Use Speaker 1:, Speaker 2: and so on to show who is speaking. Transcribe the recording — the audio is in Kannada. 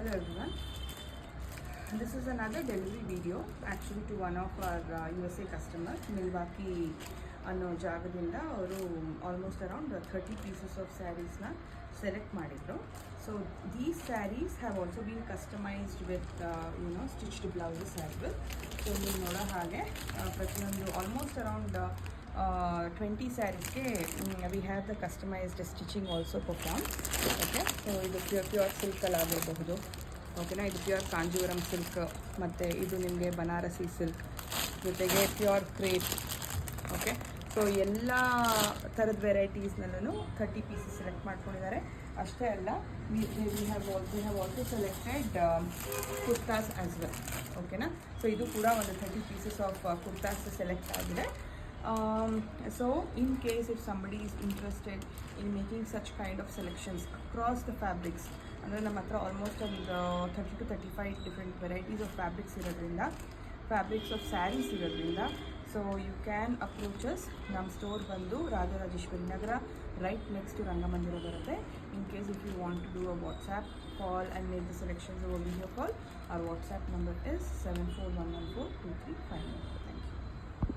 Speaker 1: Hello everyone. This is another delivery video actually to one of our USA customers, Milwaukee ಅನ್ನೋ ಜಾಗದಿಂದ ಅವರು ಆಲ್ಮೋಸ್ಟ್ ಅರೌಂಡ್ 30 ಪೀಸಸ್ ಆಫ್ ಸ್ಯಾರೀಸ್ನ ಸೆಲೆಕ್ಟ್ ಮಾಡಿದ್ರು. So these saris have also been customised with stitched blouses as well. So ನೀವು ನೋಡೋ ಹಾಗೆ ಪ್ರತಿಯೊಂದು ಆಲ್ಮೋಸ್ಟ್ ಅರೌಂಡ್ 20 ಸ್ಯಾರೀಸ್ಗೆ we have the customised stitching also perform. Okay, so ಇದು ಪ್ಯೂರ್ ಸಿಲ್ಕಲ್ಲಿ ಆಗಿರಬಹುದು. ಓಕೆನಾ, ಇದು ಪ್ಯೂರ್ ಕಾಂಜೀವರಂ ಸಿಲ್ಕ್, ಮತ್ತು ಇದು ನಿಮಗೆ ಬನಾರಸಿ ಸಿಲ್ಕ್ ಜೊತೆಗೆ ಪ್ಯೂರ್ ಕ್ರೇಪ್. ಓಕೆ, ಸೊ ಎಲ್ಲ ಥರದ ವೆರೈಟೀಸ್ನಲ್ಲೂ 30 ಪೀಸಸ್ ಸೆಲೆಕ್ಟ್ ಮಾಡ್ಕೊಂಡಿದ್ದಾರೆ. ಅಷ್ಟೇ ಅಲ್ಲ, we have also selected kurtas as well. ಓಕೆನಾ, ಸೊ ಇದು ಕೂಡ ಒಂದು 30 ಪೀಸಸ್ ಆಫ್ ಕುರ್ತಾಸ್ ಸೆಲೆಕ್ಟ್ ಆಗಿದೆ. So in case if somebody is interested in making such kind of selections across the fabrics, ಅಂದರೆ ನಮ್ಮ ಹತ್ರ ಆಲ್ಮೋಸ್ಟ್ ಒಂದು 30 to 35 different varieties of fabrics ಇರೋದ್ರಿಂದ, ಫ್ಯಾಬ್ರಿಕ್ಸ್ ಆಫ್ ಸ್ಯಾರೀಸ್ ಇರೋದ್ರಿಂದ, ಸೊ ಯು ಕ್ಯಾನ್ ಅಪ್ರೋಚಸ್. ನಮ್ಮ ಸ್ಟೋರ್ ಬಂದು Rajarajeshwari Nagar, right next to Rangamandira ಬರುತ್ತೆ. In case if you want to do a WhatsApp call and make the selections over video call, our WhatsApp number is 741142359.